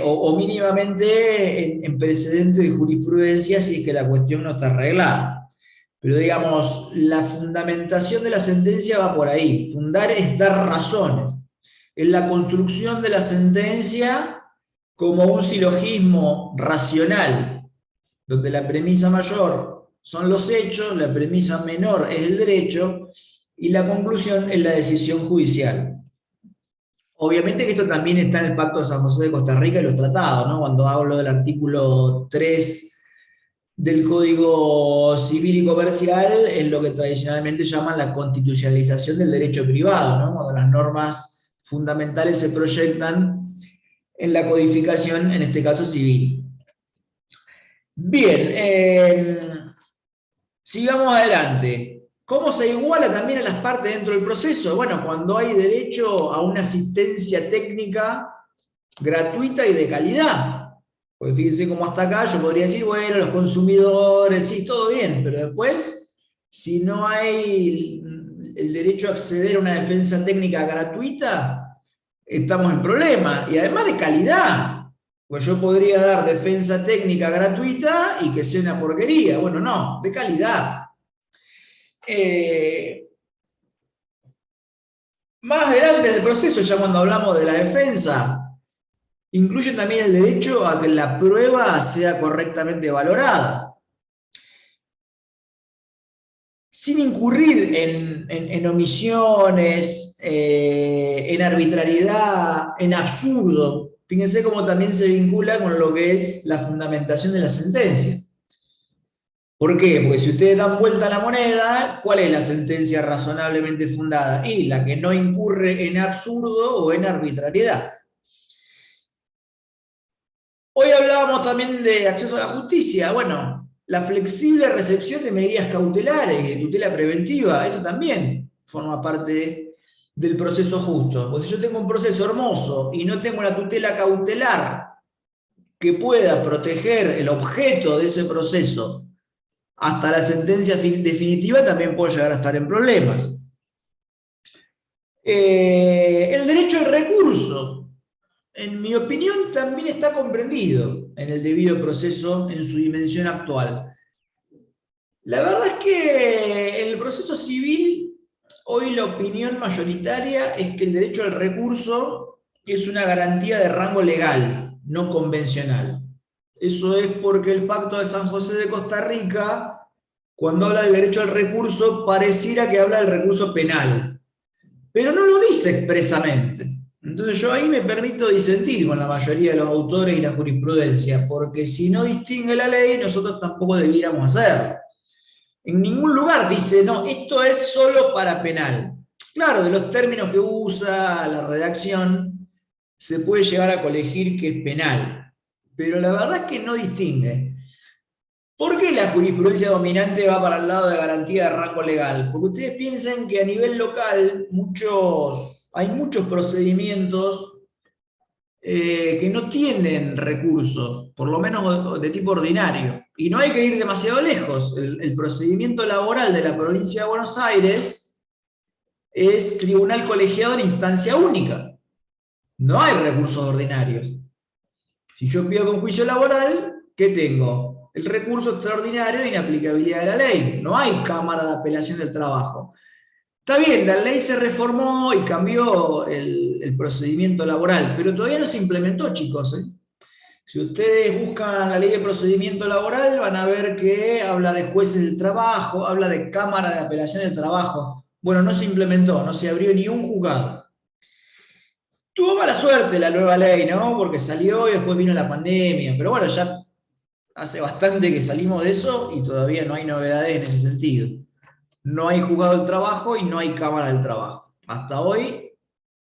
O mínimamente en precedente de jurisprudencia si es que la cuestión no está arreglada. Pero digamos, la fundamentación de la sentencia va por ahí. Fundar es dar razones. en la construcción de la sentencia como un silogismo racional, donde la premisa mayor son los hechos, la premisa menor es el derecho, y la conclusión es la decisión judicial. Obviamente que esto también está en el Pacto de San José de Costa Rica y los tratados, ¿no? Cuando hablo del artículo 3 del Código Civil y Comercial, es lo que tradicionalmente llaman la constitucionalización del derecho privado, ¿no? Cuando las normas fundamentales se proyectan en la codificación, en este caso civil. Bien, sigamos adelante. ¿Cómo se iguala también a las partes dentro del proceso? Bueno, cuando hay derecho a una asistencia técnica gratuita y de calidad. Porque fíjense cómo hasta acá yo podría decir, bueno, los consumidores, sí, todo bien, pero después, si no hay el derecho a acceder a una defensa técnica gratuita, estamos en problema. Y además de calidad, pues yo podría dar defensa técnica gratuita y que sea una porquería. Bueno, no, de calidad. Más adelante en el proceso, ya cuando hablamos de la defensa, incluye también el derecho a que la prueba sea correctamente valorada, sin incurrir en omisiones, en arbitrariedad, en absurdo. Fíjense cómo también se vincula con lo que es la fundamentación de la sentencia. ¿Por qué? Porque si ustedes dan vuelta a la moneda, ¿cuál es la sentencia razonablemente fundada? Y la que no incurre en absurdo o en arbitrariedad. Hoy hablábamos también de acceso a la justicia. Bueno, la flexible recepción de medidas cautelares y de tutela preventiva, esto también forma parte del proceso justo. Pues si yo tengo un proceso hermoso y no tengo una tutela cautelar que pueda proteger el objeto de ese proceso hasta la sentencia definitiva, también puedo llegar a estar en problemas. El derecho al recurso, en mi opinión, también está comprendido en el debido proceso en su dimensión actual. La verdad es que en el proceso civil, hoy la opinión mayoritaria es que el derecho al recurso es una garantía de rango legal, no convencional. Eso es porque el Pacto de San José de Costa Rica, cuando habla del derecho al recurso, pareciera que habla del recurso penal, pero no lo dice expresamente. Entonces yo ahí me permito disentir con la mayoría de los autores y la jurisprudencia, porque si no distingue la ley, nosotros tampoco debiéramos hacerlo. En ningún lugar dice, no, esto es solo para penal. Claro, de los términos que usa la redacción, se puede llegar a colegir que es penal, pero la verdad es que no distingue. ¿Por qué la jurisprudencia dominante va para el lado de garantía de rango legal? Porque ustedes piensen que a nivel local hay muchos procedimientos que no tienen recursos, por lo menos de tipo ordinario. Y no hay que ir demasiado lejos. El procedimiento laboral de la provincia de Buenos Aires es tribunal colegiado en instancia única. No hay recursos ordinarios. Si yo pido un juicio laboral, ¿qué tengo? El recurso extraordinario de inaplicabilidad de la ley. No hay cámara de apelación del trabajo. Está bien, la ley se reformó y cambió el procedimiento laboral, pero todavía no se implementó, chicos. Si ustedes buscan la ley de procedimiento laboral, van a ver que habla de jueces del trabajo, habla de cámara de apelación del trabajo. Bueno, no se implementó, no se abrió ni un juzgado. Tuvo mala suerte la nueva ley, ¿no? Porque salió y después vino la pandemia. Pero bueno, ya hace bastante que salimos de eso y todavía no hay novedades en ese sentido. No hay juzgado del trabajo y no hay cámara del trabajo. Hasta hoy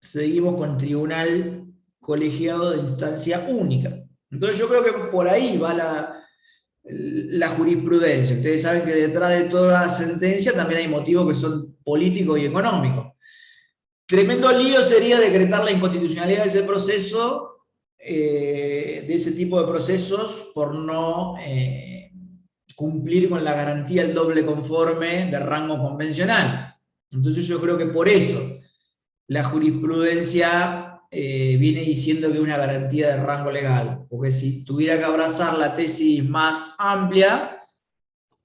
seguimos con tribunal colegiado de instancia única. Entonces yo creo que por ahí va la jurisprudencia. Ustedes saben que detrás de toda sentencia también hay motivos que son políticos y económicos. Tremendo lío sería decretar la inconstitucionalidad de ese proceso, de ese tipo de procesos, por no cumplir con la garantía del doble conforme de rango convencional. Entonces yo creo que por eso la jurisprudencia viene diciendo que es una garantía de rango legal, porque si tuviera que abrazar la tesis más amplia,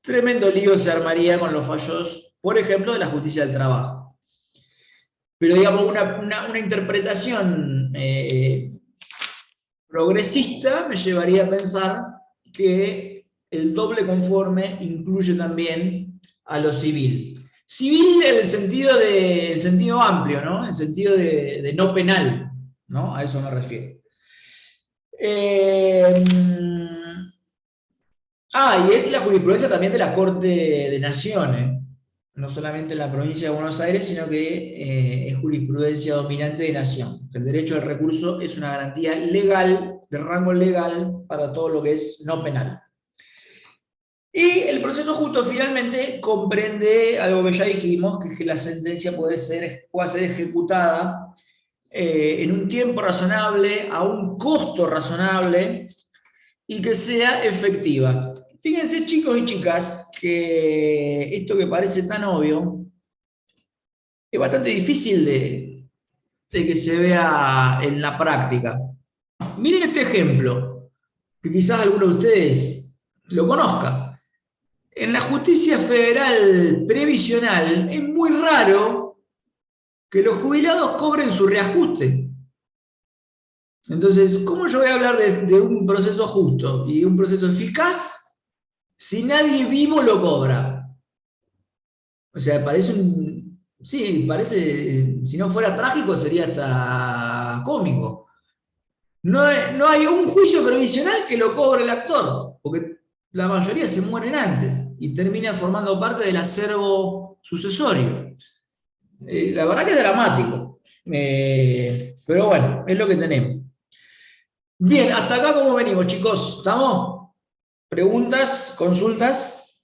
tremendo lío se armaría con los fallos, por ejemplo, de la justicia del trabajo. pero digamos una interpretación progresista me llevaría a pensar que el doble conforme incluye también a lo civil. Civil en el sentido amplio, ¿no? En el sentido de no penal, ¿no? A eso me refiero. Y es la jurisprudencia también de la Corte de Naciones, no solamente en la provincia de Buenos Aires, sino que es jurisprudencia dominante de nación. El derecho al recurso es una garantía legal, de rango legal, para todo lo que es no penal. Y el proceso justo finalmente comprende algo que ya dijimos, que es que la sentencia pueda ser ejecutada en un tiempo razonable, a un costo razonable, y que sea efectiva. Fíjense, chicos y chicas, que esto que parece tan obvio es bastante difícil de que se vea en la práctica. Miren este ejemplo, que quizás alguno de ustedes lo conozca. En la justicia federal previsional es muy raro que los jubilados cobren su reajuste. Entonces, ¿cómo yo voy a hablar de un proceso justo y de un proceso eficaz si nadie vivo lo cobra? O sea, parece sí, parece, si no fuera trágico sería hasta cómico. No hay un juicio previsional que lo cobre el actor, porque la mayoría se mueren antes y terminan formando parte del acervo sucesorio. La verdad que es dramático, pero bueno, es lo que tenemos. Bien, hasta acá cómo venimos, chicos, ¿estamos? ¿Preguntas? ¿Consultas?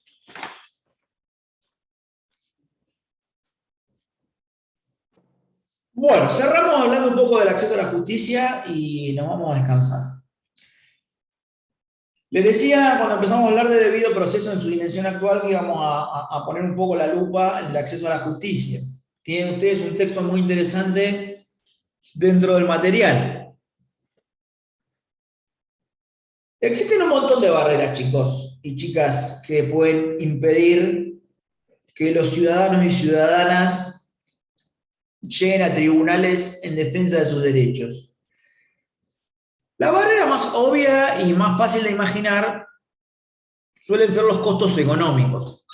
Bueno, cerramos hablando un poco del acceso a la justicia y nos vamos a descansar. Les decía cuando empezamos a hablar de debido proceso en su dimensión actual que íbamos a poner un poco la lupa en el acceso a la justicia. Tienen ustedes un texto muy interesante dentro del material. Existen un montón de barreras, chicos y chicas, que pueden impedir que los ciudadanos y ciudadanas lleguen a tribunales en defensa de sus derechos. La barrera más obvia y más fácil de imaginar suelen ser los costos económicos.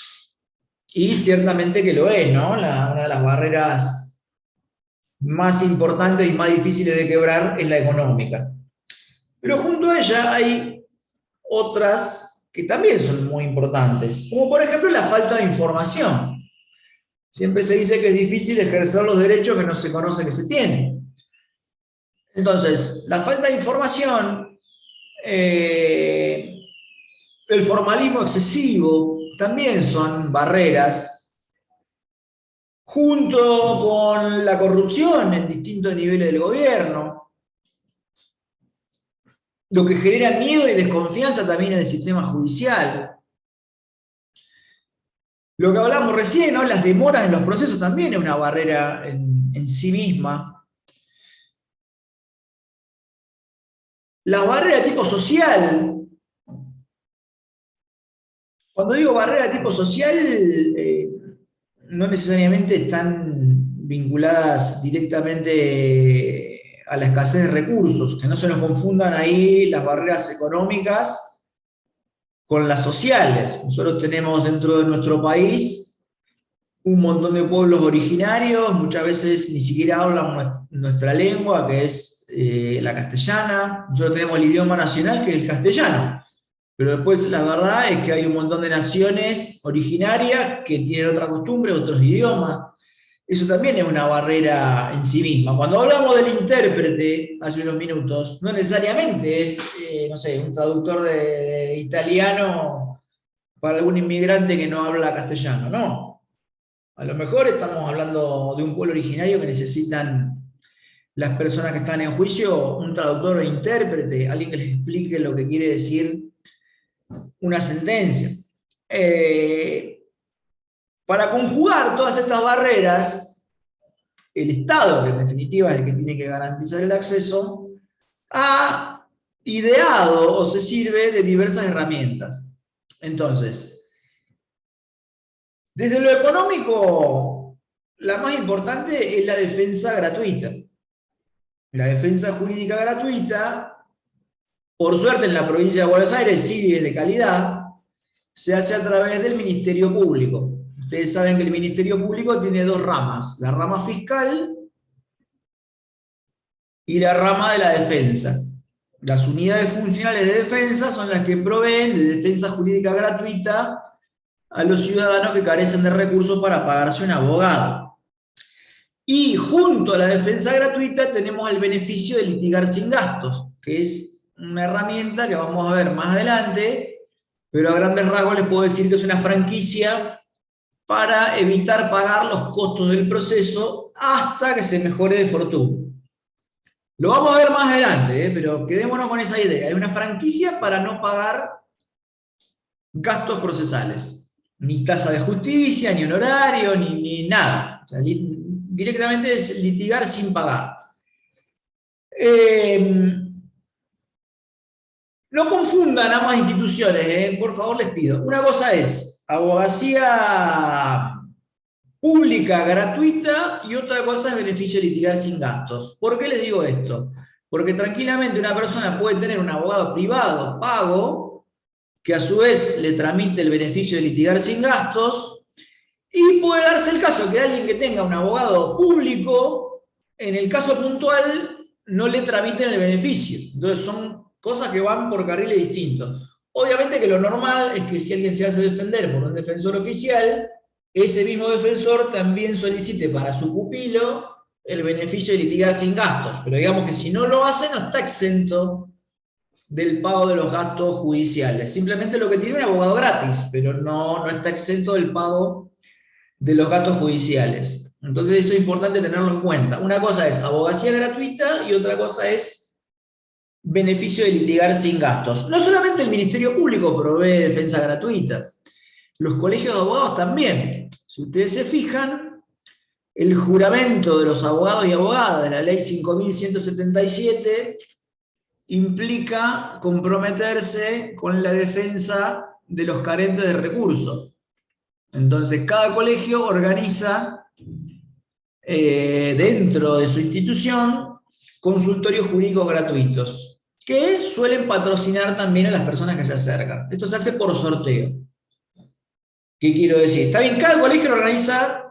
Y ciertamente que lo es, ¿no? Una de las barreras más importantes y más difíciles de quebrar es la económica. Pero junto a ella hay otras que también son muy importantes, como por ejemplo la falta de información. Siempre se dice que es difícil ejercer los derechos que no se conoce que se tienen. Entonces, la falta de información, el formalismo excesivo, también son barreras, junto con la corrupción en distintos niveles del gobierno, lo que genera miedo y desconfianza también en el sistema judicial. Lo que hablamos recién, ¿no? Las demoras en los procesos también es una barrera en sí misma. La barrera de tipo social. Cuando digo barrera de tipo social, no necesariamente están vinculadas directamente a la escasez de recursos, que no se nos confundan ahí las barreras económicas con las sociales. Nosotros tenemos dentro de nuestro país un montón de pueblos originarios, muchas veces ni siquiera hablan nuestra lengua, que es la castellana. Nosotros tenemos el idioma nacional, que es el castellano. Pero después la verdad es que hay un montón de naciones originarias que tienen otra costumbre, otros idiomas. Eso también es una barrera en sí misma. Cuando hablamos del intérprete, hace unos minutos, no necesariamente es, no sé, un traductor de italiano para algún inmigrante que no habla castellano, no. A lo mejor estamos hablando de un pueblo originario que necesitan las personas que están en juicio, un traductor e intérprete, alguien que les explique lo que quiere decir una sentencia. Para conjugar todas estas barreras, el Estado, que en definitiva es el que tiene que garantizar el acceso, ha ideado o se sirve de diversas herramientas. Entonces, desde lo económico, la más importante es la defensa gratuita. La defensa jurídica gratuita, por suerte en la provincia de Buenos Aires, sí es de calidad, se hace a través del Ministerio Público. Ustedes saben que el Ministerio Público tiene dos ramas, la rama fiscal y la rama de la defensa. Las unidades funcionales de defensa son las que proveen de defensa jurídica gratuita a los ciudadanos que carecen de recursos para pagarse un abogado. Y junto a la defensa gratuita tenemos el beneficio de litigar sin gastos, que es una herramienta que vamos a ver más adelante, pero a grandes rasgos les puedo decir que es una franquicia para evitar pagar los costos del proceso hasta que se mejore de fortuna. Lo vamos a ver más adelante, pero quedémonos con esa idea. Es una franquicia para no pagar gastos procesales. Ni tasa de justicia, ni honorario, ni nada. O sea, directamente es litigar sin pagar. No confundan ambas instituciones, por favor les pido. Una cosa es abogacía pública gratuita y otra cosa es beneficio de litigar sin gastos. ¿Por qué les digo esto? Porque tranquilamente una persona puede tener un abogado privado pago que a su vez le tramite el beneficio de litigar sin gastos y puede darse el caso que alguien que tenga un abogado público, en el caso puntual, no le tramiten el beneficio. Entonces son cosas que van por carriles distintos. Obviamente que lo normal es que si alguien se hace defender por un defensor oficial, ese mismo defensor también solicite para su pupilo el beneficio de litigar sin gastos. Pero digamos que si no lo hace, no está exento del pago de los gastos judiciales. Simplemente lo que tiene un abogado gratis, pero no está exento del pago de los gastos judiciales. Entonces eso es importante tenerlo en cuenta. Una cosa es abogacía gratuita y otra cosa es beneficio de litigar sin gastos. No solamente el Ministerio Público provee defensa gratuita, los colegios de abogados también. Si ustedes se fijan, el juramento de los abogados y abogadas de la ley 5177 implica comprometerse con la defensa de los carentes de recursos. Entonces, cada colegio organiza dentro de su institución consultorios jurídicos gratuitos, que suelen patrocinar también a las personas que se acercan. Esto se hace por sorteo. ¿Qué quiero decir? Está bien, cada colegio lo organiza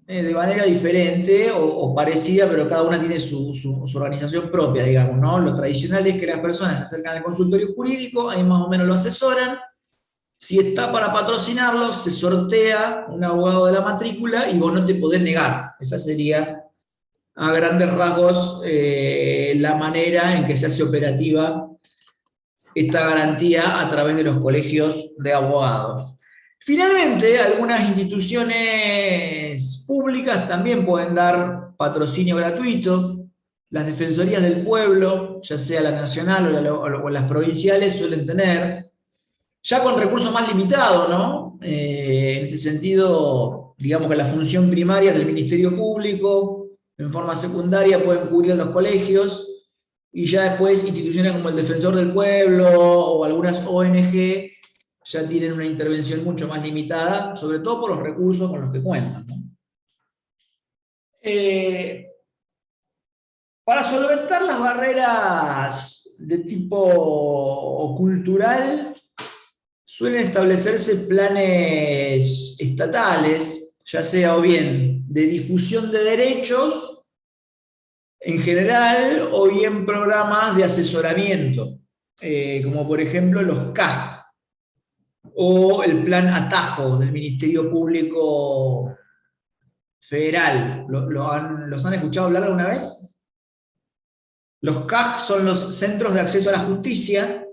de manera diferente o parecida, pero cada una tiene su organización propia, digamos, ¿no? Lo tradicional es que las personas se acercan al consultorio jurídico, ahí más o menos lo asesoran. Si está para patrocinarlo, se sortea un abogado de la matrícula y vos no te podés negar. Esa sería, a grandes rasgos, la manera en que se hace operativa esta garantía a través de los colegios de abogados. Finalmente, algunas instituciones públicas también pueden dar patrocinio gratuito. Las defensorías del pueblo, ya sea la nacional o las provinciales, suelen tener, ya con recursos más limitados, ¿no? En este sentido, digamos que la función primaria es del Ministerio Público, en forma secundaria pueden cubrir los colegios, y ya después instituciones como el Defensor del Pueblo o algunas ONG ya tienen una intervención mucho más limitada, sobre todo por los recursos con los que cuentan, ¿no? Para solventar las barreras de tipo cultural, suelen establecerse planes estatales, ya sea o bien de difusión de derechos en general, o bien programas de asesoramiento, como por ejemplo los CAG, o el plan Atajo del Ministerio Público Federal. ¿Los han escuchado hablar alguna vez? Los CAG son los Centros de Acceso a la Justicia,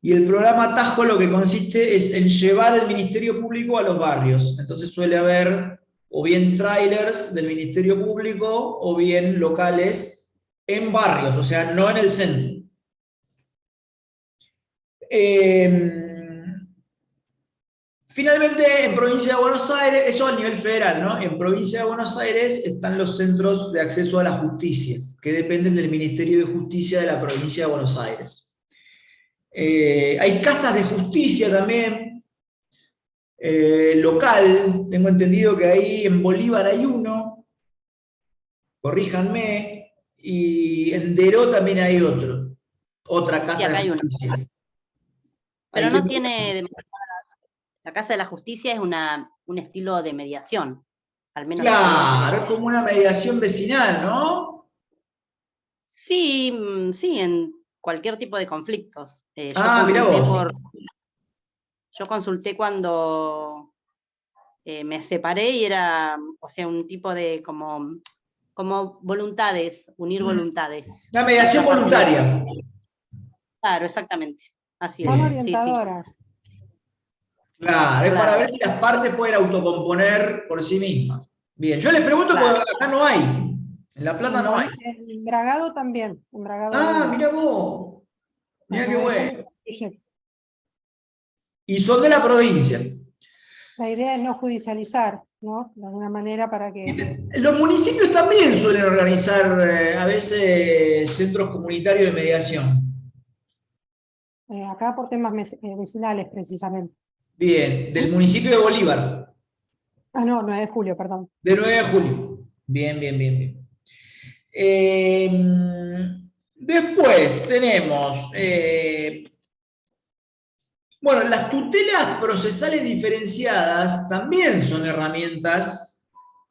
y el programa Atajo lo que consiste es en llevar el Ministerio Público a los barrios. Entonces suele haber o bien trailers del Ministerio Público o bien locales en barrios, o sea, no en el centro. Finalmente, en Provincia de Buenos Aires, eso a nivel federal, ¿no? En Provincia de Buenos Aires están los centros de acceso a la justicia, que dependen del Ministerio de Justicia de la Provincia de Buenos Aires. Hay casas de justicia también, local. Tengo entendido que ahí en Bolívar hay uno, corríjanme, y en Deró también hay otro, otra Sí, casa acá de hay uno. justicia. Pero Hay que- no tiene la Casa de la Justicia es un estilo de mediación, al menos lo que veo Claro, yo. es como una mediación vecinal, ¿no? Sí, sí, en cualquier tipo de conflictos. Ah, mirá vos. Yo consulté cuando me separé y era, o sea, un tipo de como voluntades, unir voluntades. Una mediación Otra parte no. voluntaria. Claro, exactamente. Así Son es. Bien. Sí, sí. orientadoras. Claro, es para Claro. ver si las partes pueden autocomponer por sí mismas. Bien, yo les pregunto Claro. porque acá no hay. En La Plata no hay. En Bragado también. En Bragado hay Ah, una. mirá vos. Mirá qué Bueno, bueno. depende. Y son de la provincia. La idea es no judicializar, ¿no? De alguna manera para que. Los municipios también suelen organizar a veces centros comunitarios de mediación. Acá por temas vecinales, precisamente. Bien, del municipio de Bolívar, Ah, no, 9 de julio, perdón. de 9 de julio. Bien, bien, bien, bien. Después tenemos, bueno, las tutelas procesales diferenciadas también son herramientas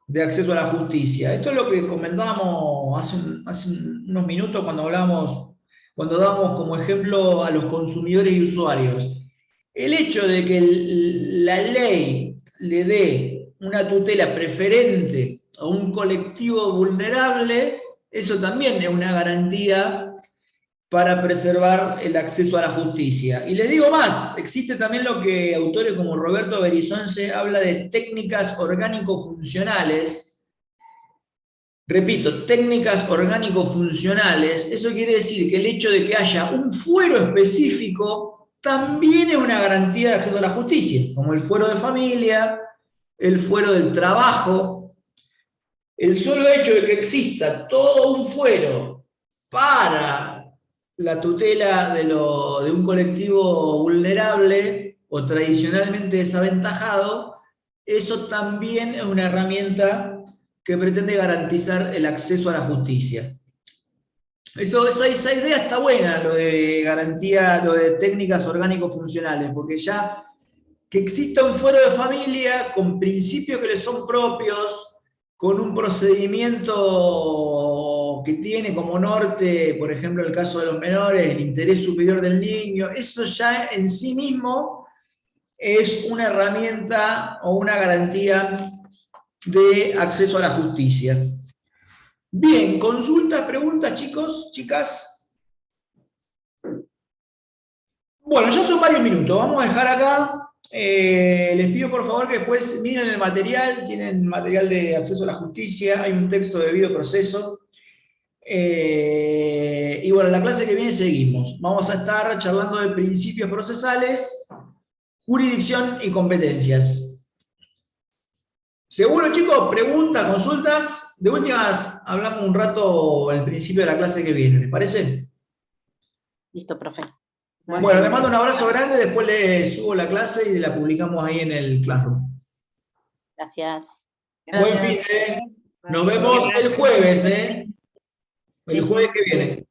de acceso a la justicia. Esto es lo que comentábamos hace unos minutos cuando dábamos como ejemplo a los consumidores y usuarios. El hecho de que la ley le dé una tutela preferente a un colectivo vulnerable, eso también es una garantía para preservar el acceso a la justicia. Y les digo más, existe también lo que autores como Roberto Berizonce habla de técnicas orgánico-funcionales. Repito, técnicas orgánico-funcionales. Eso quiere decir que el hecho de que haya un fuero específico también es una garantía de acceso a la justicia, como el fuero de familia, el fuero del trabajo. El solo hecho de que exista todo un fuero para la tutela de un colectivo vulnerable o tradicionalmente desaventajado, eso también es una herramienta que pretende garantizar el acceso a la justicia. Esa idea está buena, lo de garantía, lo de técnicas orgánico-funcionales, porque ya que exista un fuero de familia con principios que le son propios, con un procedimiento que tiene como norte, por ejemplo, el caso de los menores, el interés superior del niño, eso ya en sí mismo es una herramienta o una garantía de acceso a la justicia. Bien, consultas, preguntas, chicos, chicas. Bueno, ya son varios minutos, vamos a dejar acá. Les pido por favor que después miren el material, tienen material de acceso a la justicia, hay un texto de debido proceso. Y bueno, la clase que viene seguimos. Vamos a estar charlando de principios procesales, jurisdicción y competencias. ¿Seguro, chicos? ¿Preguntas, consultas? De últimas, hablamos un rato al principio de la clase que viene, ¿les parece? Listo, profe. Bueno, les mando un abrazo grande, después les subo la clase y la publicamos ahí en el Classroom. Gracias. Buen fin, Nos vemos el jueves, ¿eh? El jueves que viene.